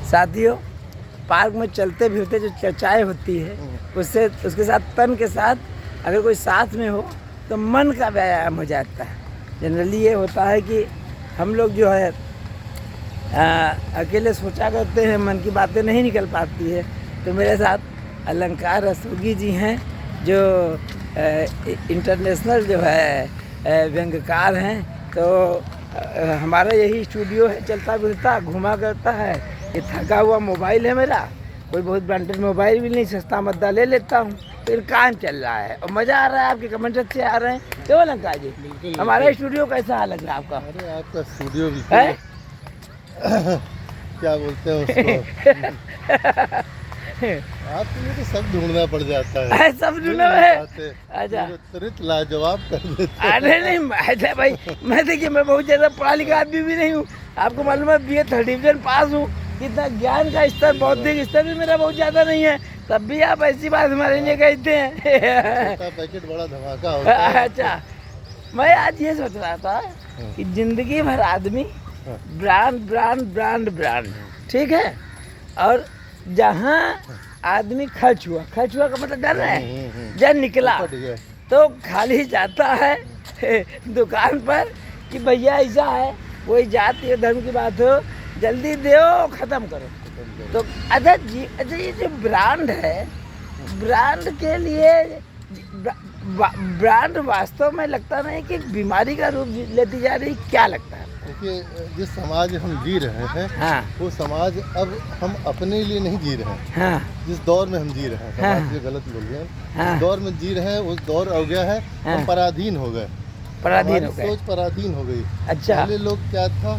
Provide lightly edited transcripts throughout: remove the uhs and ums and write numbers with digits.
साथियों, पार्क में चलते फिरते जो चर्चाएँ होती है उससे उसके साथ तन के साथ अगर कोई साथ में हो तो मन का व्यायाम हो जाता है। जनरली ये होता है कि हम लोग जो है अकेले सोचा करते हैं, मन की बातें नहीं निकल पाती है। तो मेरे साथ अलंकार रस्तोगी जी हैं जो इंटरनेशनल जो है व्यंग्यकार हैं। तो हमारा यही स्टूडियो है, चलता फिरता घूमा करता है। ये थका हुआ मोबाइल है मेरा, कोई बहुत ब्रांडेड मोबाइल भी नहीं, सस्ता मद्दा ले लेता हूँ। फिर काम चल रहा है और मज़ा आ रहा है, आपके कमेंट अच्छे आ रहे हैं। क्यों अलंकार जी, हमारा स्टूडियो कैसा लग रहा है आपका? अरे आपका स्टूडियो भी है क्या बोलते हैं उसको आपके लिए तो सब ढूंढना पड़ जाता है। सब ढूंढना है। अच्छा, तुरंत लाजवाब कर देते हैं। अरे नहीं ऐसा भाई, मैं देखिए मैं बहुत ज़्यादा पढ़ा लिखा आदमी भी नहीं हूँ। आपको मालूम है BA 3rd डिवीजन पास हूँ। इतना ज्ञान का स्तर, बौद्धिक स्तर भी मेरा बहुत ज़्यादा नहीं है, तब भी आप ऐसी बात हमारे लिए कहते हैं। छोटा पैकेट बड़ा धमाका होता है। अच्छा, मैं आज ये सोच रहा था कि जिंदगी भर आदमी ब्रांड ब्रांड ब्रांड ब्रांड, ठीक है, और जहाँ आदमी खर्च हुआ का मतलब डर रहा है, जब निकला तो खाली जाता है दुकान पर कि भैया ऐसा है, कोई जाति धर्म की बात हो, जल्दी दो ख़त्म करो। तो अच्छा ये जो ब्रांड है, ब्रांड के लिए ब्रांड वास्तव में लगता नहीं कि बीमारी का रूप लेती जा रही, क्या लगता है? देखिए, जिस समाज हम जी रहे हैं, हाँ, वो समाज अब हम अपने लिए नहीं जी रहे हैं। हाँ, जिस दौर में हम जी रहे हैं, हाँ, समाज से गलत बोल रहे हैं, हाँ, जिस दौर में जी रहे हैं उस दौर हो गया है, हाँ, हम पराधीन हो गए, पराधीन हो गए। सोच पराधीन हो गई। अच्छा, पहले लोग क्या था,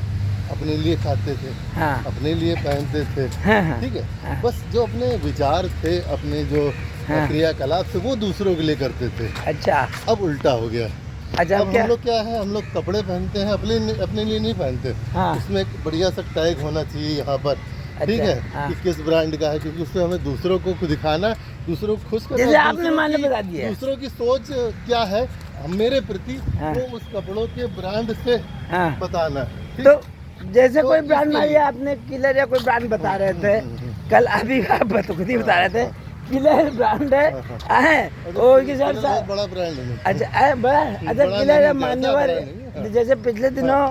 अपने लिए खाते थे, हाँ, अपने लिए पहनते थे, हाँ, हाँ, ठीक है, हाँ, बस जो अपने विचार थे, अपने जो हाँ, क्रियाकलाप थे वो दूसरों के लिए करते थे। अच्छा, अब उल्टा हो गया। अच्छा, अब हम लोग क्या है, हम लोग कपड़े पहनते हैं, अपने लिए नहीं पहनते। हाँ, उसमें एक बढ़िया सा टैग होना चाहिए यहाँ पर, ठीक है, हाँ, कि किस ब्रांड का है, क्योंकि उससे हमें दूसरों को दिखाना, दूसरों को खुश करना। जैसे आपने माने बता दिया, दूसरों की सोच क्या है मेरे प्रति, हाँ, वो उस कपड़ों के ब्रांड से हाँ, बताना। तो जैसे तो कोई ब्रांड इसके मान लिए- लिया आपने, किलर या कोई ब्रांड बता रहे थे, कल अभी आप खुद ही बता रहे थे किलर ब्रांड है, वो किसान बहुत बड़ा ब्रांड है। अच्छा बड़ा, अच्छा बड़ा किलर नहीं, मान्यवर। ज़्यादा बड़ा नहीं है। जैसे पिछले दिनों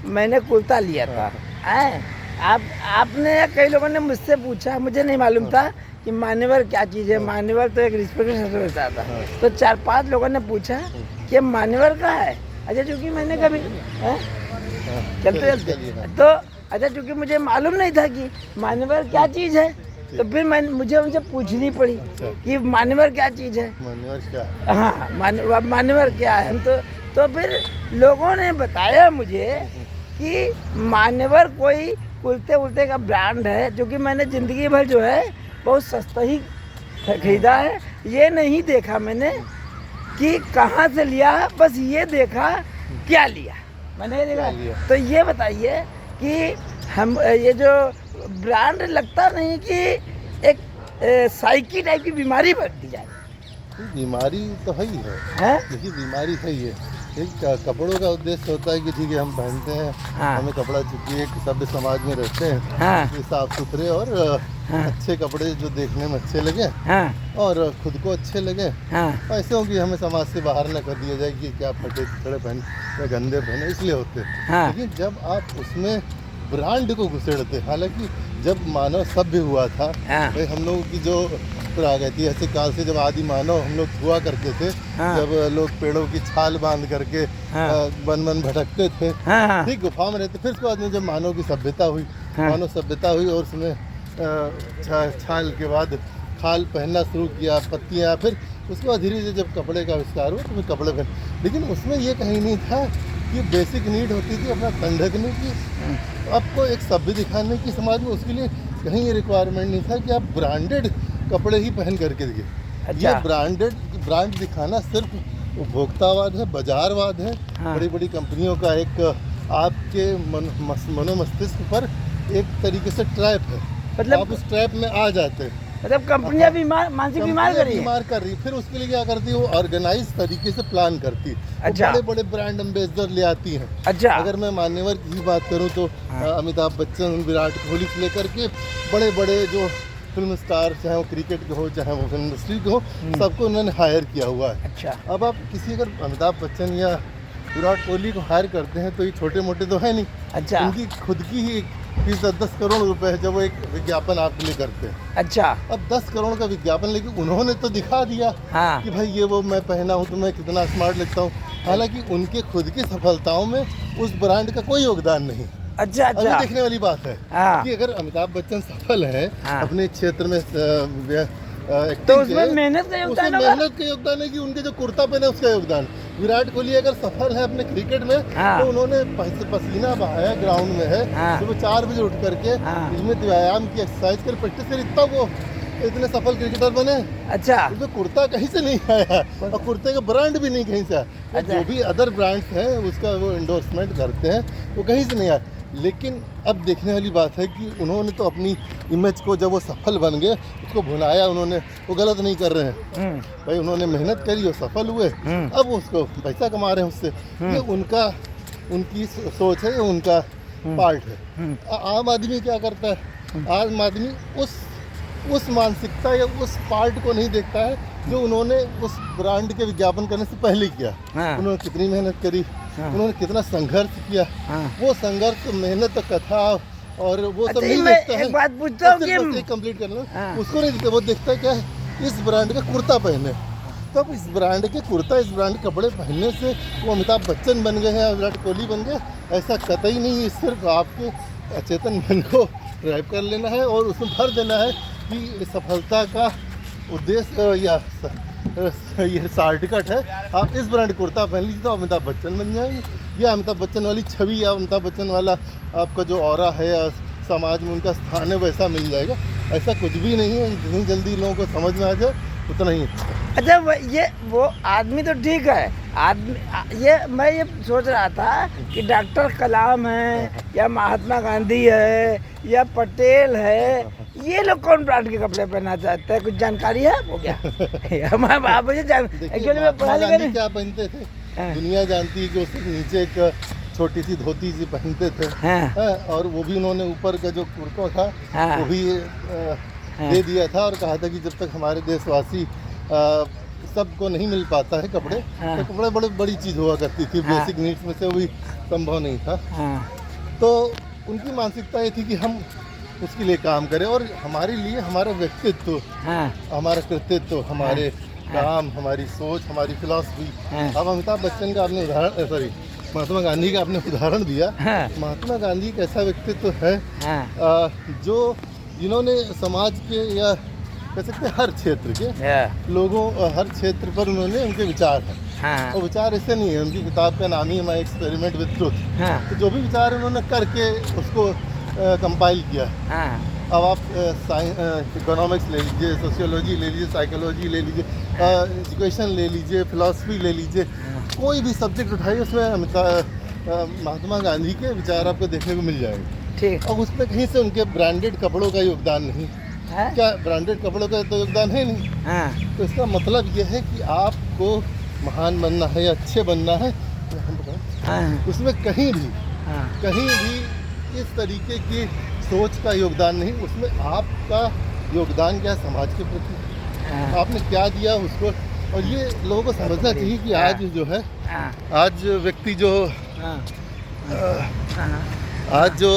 मैंने कुर्ता लिया था, आपने या कई लोगों ने मुझसे पूछा, मुझे नहीं मालूम था कि मान्यवर क्या चीज़ है। मान्यवर तो एक रिस्पेक्टेड शब्द होता था। तो 4-5 लोगों ने पूछा कि मान्यवर का है। अच्छा, चूँकि मैंने कभी चलते तो अच्छा, चूँकि मुझे मालूम नहीं था कि मान्यवर क्या चीज़ है, तो फिर मुझे उनसे पूछनी पड़ी कि मान्यवर क्या चीज़ है। मान्यवर क्या? हाँ, मान्यवर क्या है। हम तो फिर लोगों ने बताया मुझे कि मान्यवर कोई कुर्ते उल्टे का ब्रांड है, जो कि मैंने ज़िंदगी भर जो है बहुत सस्ता ही खरीदा है। ये नहीं देखा मैंने कि कहाँ से लिया, बस ये देखा क्या लिया मैंने देखा। तो ये बताइए कि हम ये जो ब्रांड लगता नहीं कि एक साइकी टाइप की बीमारी बढ़ती जाए। बीमारी तो है ही है, देखिए बीमारी है ही है। एक कपड़ों का उद्देश्य होता है कि ठीक है हम पहनते हैं, हाँ, हमें कपड़ा चूंकि एक सभ्य समाज में रहते हैं, हाँ, साफ सुथरे और अच्छे कपड़े जो देखने में अच्छे लगे, हाँ, और खुद को अच्छे लगे, हाँ, ऐसे हो कि हमें समाज से बाहर न कर दिया जाए कि क्या फटे चिथड़े पहन या गंदे पहने, इसलिए होते। हाँ, लेकिन जब आप उसमें ब्रांड को घुसेड़ते, हालांकि जब मानव सभ्य हुआ था, हाँ, भाई हम लोगों की जो प्रागैतिहासिक काल से जब आदि मानव हम लोग हुआ करते थे, हाँ, जब लोग पेड़ों की छाल बांध करके हाँ, वन भटकते थे, हाँ, ठीक, गुफा में रहते। फिर उसके बाद में जब मानव की सभ्यता हुई, हाँ, मानव सभ्यता हुई और उसमें छाल के बाद खाल पहनना शुरू किया, पत्तियाँ, फिर उसके बाद धीरे धीरे जब कपड़े का आविष्कार हुआ तो फिर कपड़े पहन। लेकिन उसमें ये कहीं नहीं था कि बेसिक नीड होती थी अपना तन ढकने की, आपको एक सभ्य दिखाने की समाज में, उसके लिए कहीं ये रिक्वायरमेंट नहीं था कि आप ब्रांडेड कपड़े ही पहन करके दिखे। अच्छा, ये ब्रांड दिखाना सिर्फ उपभोक्तावाद है, बाजारवाद है। हाँ, बड़ी बड़ी कंपनियों का एक आपके मनोमस्तिष्क पर एक तरीके से ट्रैप है, मतलब आप उस ट्रैप में आ जाते हैं। मतलब कंपनियां बीमार, मानसिक बीमार कर रही है। बीमार कर रही है। फिर उसके लिए क्या करती है, वो ऑर्गेनाइज तरीके से प्लान करती है। अच्छा। बड़े बड़े ब्रांड एम्बेसडर ले आती हैं। अच्छा। अगर मैं मान्यवर की बात करूं तो अमिताभ बच्चन, विराट कोहली से लेकर के बड़े बड़े जो फिल्म स्टार, चाहे वो क्रिकेट के हो चाहे वो फिल्म इंडस्ट्री के हो, सबको उन्होंने हायर किया हुआ है। अच्छा। अब आप किसी अगर अमिताभ बच्चन या विराट कोहली को हायर करते हैं तो ये छोटे मोटे तो है नहीं। अच्छा। उनकी खुद की ही 10 करोड़ रुपए है जब वो एक विज्ञापन आपके लिए करते हैं। अच्छा। अब 10 करोड़ का विज्ञापन, लेकिन उन्होंने तो दिखा दिया हाँ। कि भाई ये वो मैं पहना हूँ तो मैं कितना स्मार्ट लगता हूँ। हालांकि उनके खुद की सफलताओं में उस ब्रांड का कोई योगदान नहीं। अच्छा। अभी अच्छा। देखने वाली बात है हाँ। कि अगर अमिताभ बच्चन सफल है हाँ। अपने क्षेत्र में एक्टिंग तो उसमें मेहनत का योगदान उसमें होगा। मेहनत का योगदान है कि उनके जो कुर्ता पहने उसका योगदान। विराट कोहली अगर सफल है अपने क्रिकेट में हाँ। तो उन्होंने पसीना बहाया ग्राउंड में है, हाँ। सुबह 4 बजे उठ करके हाँ। नियमित व्यायाम की, एक्सरसाइज कर, प्रैक्टिस कर, इतना वो इतने सफल क्रिकेटर बने। अच्छा। उसमें कुर्ता कहीं से नहीं आया और कुर्ते का ब्रांड भी नहीं कहीं से आया। अच्छा। जो भी अदर ब्रांड्स हैं उसका वो एंडोर्समेंट करते हैं, वो कहीं से नहीं आया। लेकिन अब देखने वाली बात है कि उन्होंने तो अपनी इमेज को, जब वो सफल बन गए, उसको भुनाया उन्होंने। वो गलत नहीं कर रहे हैं भाई, उन्होंने मेहनत करी और सफल हुए, अब उसको पैसा कमा रहे हैं उससे। ये उनकी सोच है, ये उनका पार्ट है। आम आदमी क्या करता है, आम आदमी उस मानसिकता या उस पार्ट को नहीं देखता है जो उन्होंने उस ब्रांड के विज्ञापन करने से पहले किया। हाँ। उन्होंने कितनी मेहनत करी, उन्होंने कितना संघर्ष किया, वो संघर्ष, मेहनत, कथा और वो सब अच्छा, नहीं मैं देखता है। एक बात पूछता हूँ कि कंप्लीट कर लो। हाँ। उसको नहीं देखता, वो देखता है क्या है, इस ब्रांड का कुर्ता पहने। तब इस ब्रांड के कुर्ता, इस ब्रांड के कपड़े पहनने से वो अमिताभ बच्चन बन गए हैं या विराट कोहली बन गए, ऐसा कतई नहीं है। सिर्फ आपके अचेतन मन को ड्राइव कर लेना है और उसमें भर देना है कि सफलता का उद्देश्य या ये शॉर्टकट है। आप इस ब्रांड कुर्ता पहन लीजिए तो अमिताभ बच्चन बन जाएंगे। या अमिताभ बच्चन वाली छवि या अमिताभ बच्चन वाला आपका जो ऑरा है या समाज में उनका स्थान है वैसा मिल जाएगा। ऐसा कुछ भी नहीं है, जितनी जल्दी लोगों को समझ में आ जाए उतना ही। अच्छा, वो आदमी तो ठीक है, आदमी मैं ये सोच रहा था कि डॉक्टर कलाम है या महात्मा गांधी है या पटेल है, ये लोग कौन ब्रांड के कपड़े पहनना चाहते हैं? कुछ जानकारी है आपको क्या? एक्चुअली मैं पढ़ा लिखा नहीं। क्या पहनते थे, दुनिया जानती है कि उसके नीचे एक छोटी सी धोती सी पहनते थे। हाँ, और वो भी उन्होंने ऊपर का जो कुर्ता था वो भी दे दिया था और कहा था कि जब तक हमारे देशवासी सबको नहीं मिल पाता है कपड़े, तो कपड़े बड़ी बड़ी चीज़ हुआ करती थी। बेसिक नीड्स में से वही संभव नहीं था। तो उनकी मानसिकता ये थी कि हम उसके लिए काम करें और हमारे लिए हमारा व्यक्तित्व, हमारा कृतित्व, हमारे काम, हमारी सोच, हमारी फिलॉसफी। अब अमिताभ बच्चन का आपने उदाहरण, सॉरी महात्मा गांधी का आपने उदाहरण दिया। महात्मा गांधी एक ऐसा व्यक्तित्व है जो जिन्होंने समाज के या कह सकते हैं हर क्षेत्र के लोगों, हर क्षेत्र पर उन्होंने उनके विचार हैं। और विचार ऐसे नहीं है, उनकी किताब का नाम ही है माय एक्सपेरिमेंट विद ट्रुथ। तो जो भी विचार उन्होंने करके उसको कंपाइल किया। अब आप इकोनॉमिक्स ले लीजिए, सोशियोलॉजी ले लीजिए, साइकोलॉजी ले लीजिए, एजुकेशन ले लीजिए, फिलॉसफी ले लीजिए, कोई भी सब्जेक्ट उठाइए उसमें महात्मा गांधी के विचार आपको देखने को मिल जाएंगे। ठीक। और उसमें कहीं से उनके ब्रांडेड कपड़ों का योगदान नहीं है। क्या ब्रांडेड कपड़ों का तो योगदान है नहीं। तो इसका मतलब यह है कि आपको महान बनना है या अच्छे बनना है, उसमें कहीं भी इस तरीके की सोच का योगदान नहीं। उसमें आपका योगदान क्या है समाज के प्रति, आपने क्या दिया उसको। और ये लोगों को समझना चाहिए कि आज जो है, आज व्यक्ति जो आज जो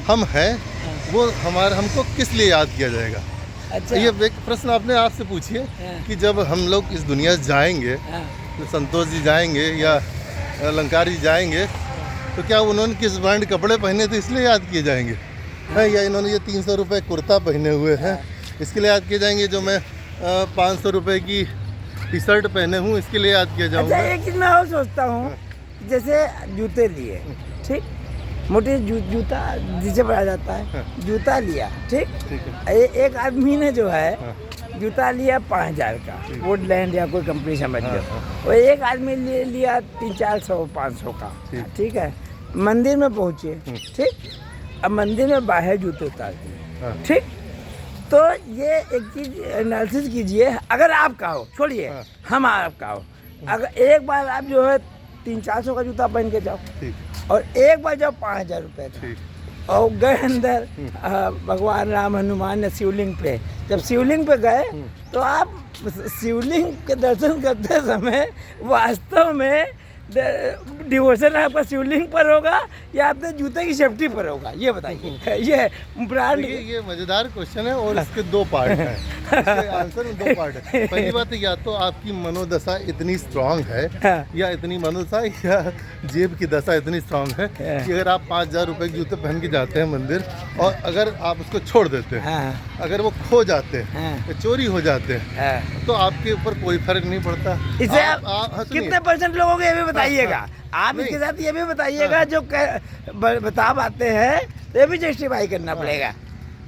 हम हैं वो हमको किस लिए याद किया जाएगा। अच्छा। ये एक प्रश्न आपने आपसे पूछिए कि जब हम लोग इस दुनिया से जाएंगे, तो संतोष जी जाएंगे या अलंकार जी जाएंगे, तो क्या उन्होंने किस ब्रांड कपड़े पहने थे इसलिए याद किए जाएंगे, या इन्होंने ये 300 रुपये कुर्ता पहने हुए हैं इसके लिए याद किए जाएंगे, जो मैं 500 रुपये की टी शर्ट पहने हूँ इसके लिए याद किया जाऊँगा। अच्छा, एक चीज़ मैं और सोचता हूँ, जैसे जूते लिए, ठीक, मोटे जूता जिसे पढ़ा जाता है, जूता लिया, ठीक है। एक आदमी ने जो है जूता लिया 5000 का, वुडलैंड या कोई कंपनी समझ लो, और एक आदमी लिया 300-400-500 का, ठीक है। मंदिर में पहुँचे, ठीक, अब मंदिर में बाहर जूते उतार दिए, ठीक, तो ये एक चीज एनालिसिस कीजिए, अगर आपका हो, छोड़िए हाँ। हम आपका हो, अगर एक बार आप जो है 300-400 का जूता पहन के जाओ ठीक और एक बार जाओ 5000 रुपये का ठीक और गए अंदर भगवान राम हनुमान ने शिवलिंग पे, जब शिवलिंग पे गए तो आप शिवलिंग के दर्शन करते समय वास्तव में डिवोशन आपका शिवलिंग पर होगा या आपके जूते की सेफ्टी पर होगा, ये बताइए। ये ब्रांड देखिए, ये मजेदार क्वेश्चन है और इसके दो पार्ट हैं। इसके आंसर में दो पार्ट है। पहली बात है, या तो आपकी मनोदशा इतनी स्ट्रांग है हाँ। या इतनी मनोदशा या जेब की दशा इतनी स्ट्रांग है कि अगर आप 5000 रुपए के जूते पहन के जाते हैं मंदिर और अगर आप उसको छोड़ देते हैं, हाँ, अगर वो खो जाते हैं हाँ, या चोरी हो जाते हैं, हाँ। तो आपके ऊपर कोई फर्क नहीं पड़ता। इसे हाँ, सुनिए। कितने परसेंट लोगों को ये भी बताइएगा, आप नहीं। इसके साथ ये भी बताइएगा जो बता पाते हैं तो ये भी जस्टिफाई करना पड़ेगा।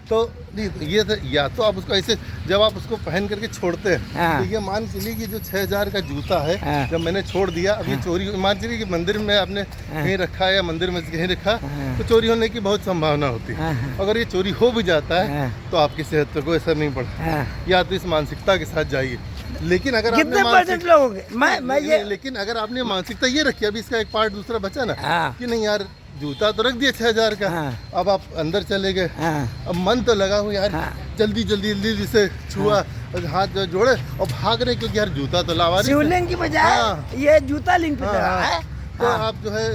तो नहीं, तो ये या तो आप उसको ऐसे जब आप उसको पहन करके छोड़ते हैं, हाँ। तो ये मान चलिए कि जो 6000 का जूता है, हाँ। जब मैंने छोड़ दिया, अब ये चोरी, मान चलिए कि मंदिर में आपने कहीं रखा है या मंदिर में कहीं रखा, हाँ। तो चोरी होने की बहुत संभावना होती है। हाँ। अगर ये चोरी हो भी जाता है हाँ। तो आपकी सेहत पर कोई असर नहीं पड़ता। हाँ। या तो इस मानसिकता के साथ जाइए, लेकिन अगर कितने आपने परसेंट लोगों के मैं ये लेकिन अगर आपने मानसिकता ये रखी, अभी इसका एक पार्ट दूसरा बचा ना, हाँ। कि नहीं यार जूता तो रख दिया 6000 का, हाँ। अब आप अंदर चले गए, हाँ, अब मन तो लगा हुआ यार, हाँ। जल्दी जल्दी जल्दी से छुआ और हाथ जो जोड़े और भाग रहे, क्योंकि यार जूता तो लावा नहीं। शिवलिंग की बजाय हाँ। ये जूता लिंक पे हाँ, चढ़ा हाँ। है। तो हाँ। आप जो है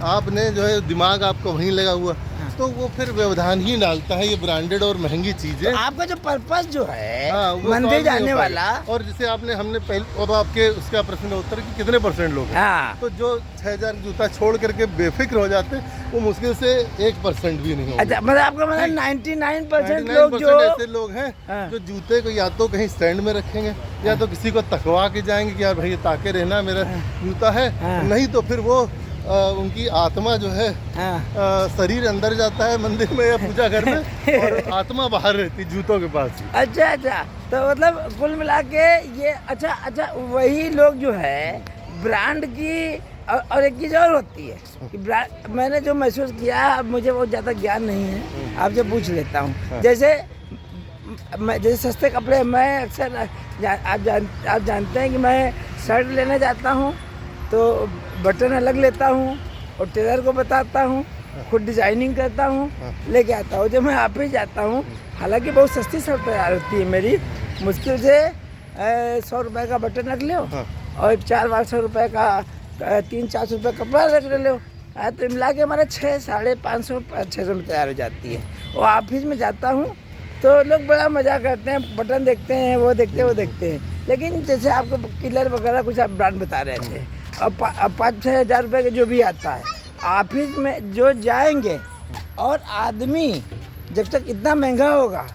आपने जो है दिमाग आपका वहीं लगा हुआ, तो वो फिर व्यवधान ही डालता है ये ब्रांडेड और महंगी चीजें। आपका जो पर्पस जो है हाँ, वो मंदिर solve नहीं जाने हो वाला, पाएगा। और जैसे आपने हमने पहले, अब आपके उसका प्रश्न का उत्तर कि कितने परसेंट लोग हैं, हाँ, तो जो 6000 जूता छोड़ करके बेफिक्र हो जाते हैं, वो मुश्किल से 1% भी नहीं होंगे। अच्छा मतलब आपका मतलब 99% 99% लोग जो ऐसे लोग हैं हाँ। जो जूते को या तो कहीं स्टैंड में रखेंगे या तो किसी को तकवा के जाएंगे कि यार भाई ये ताके रहना मेरा जूता है, हाँ। नहीं तो फिर वो उनकी आत्मा जो है हाँ। शरीर अंदर जाता है मंदिर में या पूजा घर में और आत्मा बाहर रहती है जूतों के पास। अच्छा अच्छा, तो मतलब कुल मिला के ये अच्छा वही लोग जो है ब्रांड की और एक चीज़ और होती है कि ब्रांड, मैंने जो महसूस किया, अब मुझे बहुत ज़्यादा ज्ञान नहीं है, आपसे पूछ लेता हूँ। जैसे मैं जैसे सस्ते कपड़े, मैं अक्सर आप जानते हैं कि मैं शर्ट लेने जाता हूँ तो बटन अलग लेता हूँ और टेलर को बताता हूँ, खुद डिजाइनिंग करता हूँ, लेके आता हूँ। जब मैं आप ही जाता हूँ, हालांकि बहुत सस्ती शर्ट तैयार होती है मेरी, मुश्किल से 100 रुपये का बटन रख लो और 400-500 रुपये का 300-400 रुपये कपड़ा रख लो, तो मिला के हमारा 550-600 में तैयार हो जाती है। और ऑफिस में जाता हूँ तो लोग बड़ा मजा करते हैं, बटन देखते हैं, वो देखते हैं, लेकिन जैसे आपको किलर वगैरह कुछ आप ब्रांड बता रहे थे, अब 5-6 हज़ार रुपये का जो भी आता है ऑफिस में जो जाएंगे, और आदमी जब तक इतना महंगा होगा,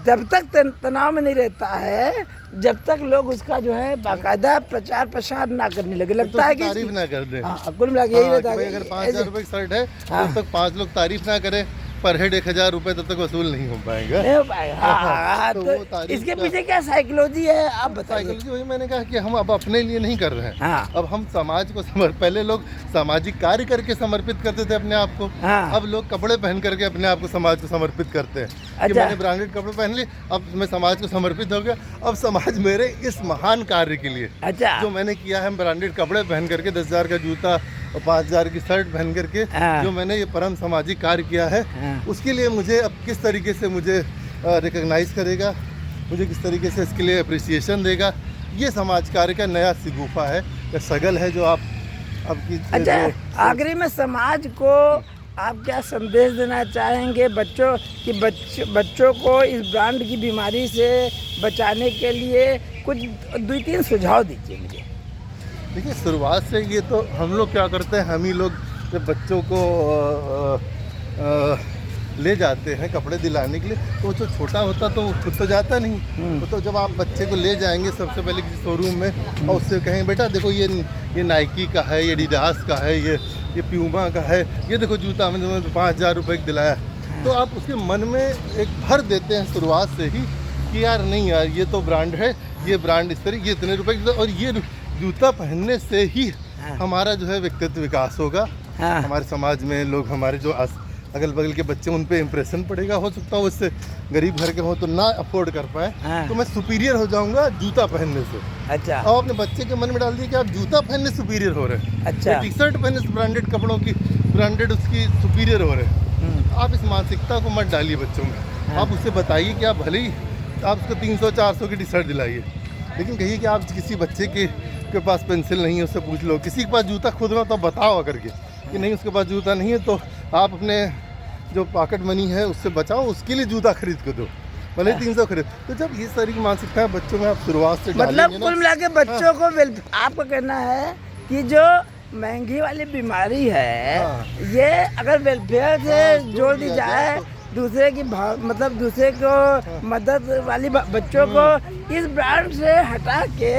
जब तक तनाव में नहीं रहता है, जब तक लोग उसका जो है बाकायदा प्रचार प्रसार ना करने लगे, लगता है कि तारीफ ना कर दे। कुल मिला के यही रहता है। अगर 5000 रुपये की शर्ट है, हाँ। तब तक 5 लोग तारीफ ना करें, पर हेड 1000 रुपये तब तक वसूल नहीं हो पाएगा। नहीं हो पाएगा। हाँ, तो तो वो तारीफ इसके का- पीछे क्या साइकोलॉजी है आप बताइए। साइकोलॉजी वही मैंने कहा कि हम अब अपने लिए नहीं कर रहे हैं, हाँ। अब हम समाज को पहले लोग सामाजिक कार्य करके समर्पित करते थे अपने आप को, हाँ। अब लोग कपड़े पहन करके अपने आप को समाज को समर्पित करते हैं कि अच्छा। मैंने ब्रांडेड कपड़े पहन लिए, अब मैं समाज को समर्पित हो गया। अब समाज मेरे इस महान कार्य के लिए अच्छा जो मैंने किया है, ब्रांडेड कपड़े पहन करके 10,000 का जूता और 5,000 की शर्ट पहन करके हाँ। जो मैंने ये परम सामाजिक कार्य किया है, हाँ। उसके लिए मुझे अब किस तरीके से मुझे रिकॉग्नाइज करेगा, मुझे किस तरीके से इसके लिए अप्रिसिएशन देगा, ये समाज कार्य का नया सिगुफा है या सगल है जो आप अब की अच्छा, जो आखिरी में समाज को आप क्या संदेश देना चाहेंगे बच्चों कि बच्चों को इस ब्रांड की बीमारी से बचाने के लिए कुछ 2-3 सुझाव दीजिए मुझे। देखिए, शुरुआत से ये तो हम लोग क्या करते हैं, हम ही लोग जब बच्चों को ले जाते हैं कपड़े दिलाने के लिए, तो जो छोटा होता तो खुद तो जाता नहीं, तो जब आप बच्चे को ले जाएंगे सबसे पहले किसी शोरूम में और उससे कहें बेटा देखो ये नाइकी का है, ये एडिडास का है, ये प्यूमा का है, ये देखो जूता मैंने 5,000 रुपये का दिलाया, तो आप उसके मन में एक भर देते हैं शुरुआत से ही कि यार नहीं यार ये तो ब्रांड है, ये ब्रांड इस तरीके, ये इतने रुपए की, और ये जूता पहनने से ही हमारा जो है व्यक्तित्व विकास होगा, हाँ। हमारे समाज में लोग हमारे जो अगल बगल के बच्चे, उन पे इम्प्रेशन पड़ेगा। हो सकता है वो इससे गरीब घर के हो तो ना अफोर्ड कर पाए, हाँ। तो मैं सुपीरियर हो जाऊंगा जूता पहनने से। अच्छा और अपने बच्चे के मन में डाल दिया कि आप जूता पहनने सुपीरियर हो रहे हैं, अच्छा। टी शर्ट पहनने से ब्रांडेड कपड़ों की ब्रांडेड उसकी सुपीरियर हो रहे हैं। आप इस मानसिकता को मत डालिए बच्चों में। हाँ। आप उससे बताइए कि आप भले ही आप उसको 300-400 की टी शर्ट दिलाइए, लेकिन कहिए कि आप किसी बच्चे के पास पेंसिल नहीं है उससे पूछ लो, किसी के पास जूता खुद ना तो बताओ करके कि नहीं उसके पास जूता नहीं है, तो आप अपने जो पॉकेट मनी है उससे बचाओ, उसके लिए जूता खरीद के दो, भले 300 खरीद। तो जब इस तरह की मानसिकता बच्चों में आप शुरुआत से मतलब डालेंगे ना, कुल मिला के बच्चों को आपका कहना है कि जो महंगी वाली बीमारी है, हाँ। ये अगर वेलफेयर से हाँ, जोड़ दी दिया जाए, तो- दूसरे की मतलब दूसरे को मदद वाली बच्चों को इस ब्रांड से हटा के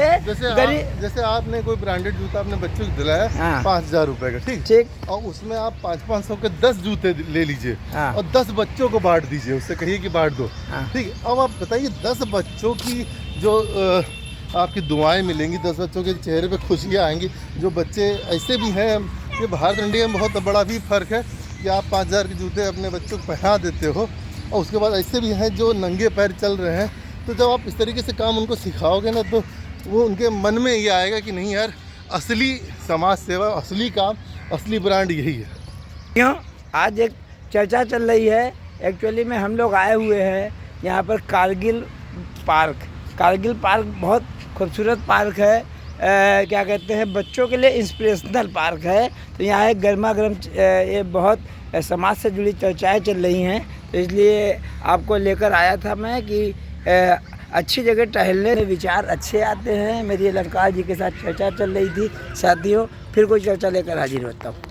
जैसे आपने कोई ब्रांडेड जूता अपने बच्चों को दिलाया हाँ। 5,000 रुपए का, ठीक ठीक। और उसमें आप 500 के 10 जूते ले लीजिए हाँ। और 10 बच्चों को बांट दीजिए, उससे कहिए कि बांट दो, हाँ। ठीक। अब आप बताइए 10 बच्चों की जो आपकी दुआएं मिलेंगी, 10 बच्चों के चेहरे पे खुशियाँ आएंगी। जो बच्चे ऐसे भी हैं, ये भारत इंडिया में बहुत बड़ा भी फ़र्क है कि आप 5,000 के जूते अपने बच्चों को पहना देते हो, और उसके बाद ऐसे भी हैं जो नंगे पैर चल रहे हैं। तो जब आप इस तरीके से काम उनको सिखाओगे ना, तो वो उनके मन में ये आएगा कि नहीं यार, असली समाज सेवा, असली काम, असली ब्रांड यही है। क्यों आज एक चर्चा चल रही है, एक्चुअली में हम लोग आए हुए हैं यहाँ पर कारगिल पार्क। कारगिल पार्क बहुत खूबसूरत पार्क है, क्या कहते हैं, बच्चों के लिए इंस्पिरेशनल पार्क है। तो यहाँ एक गर्मा गर्म ये बहुत समाज से जुड़ी चर्चाएं चल रही हैं, तो इसलिए आपको लेकर आया था मैं कि अच्छी जगह टहलने में विचार अच्छे आते हैं। मेरी अलंकार जी के साथ चर्चा चल रही थी। साथियों, फिर कोई चर्चा लेकर हाजिर होता हूँ।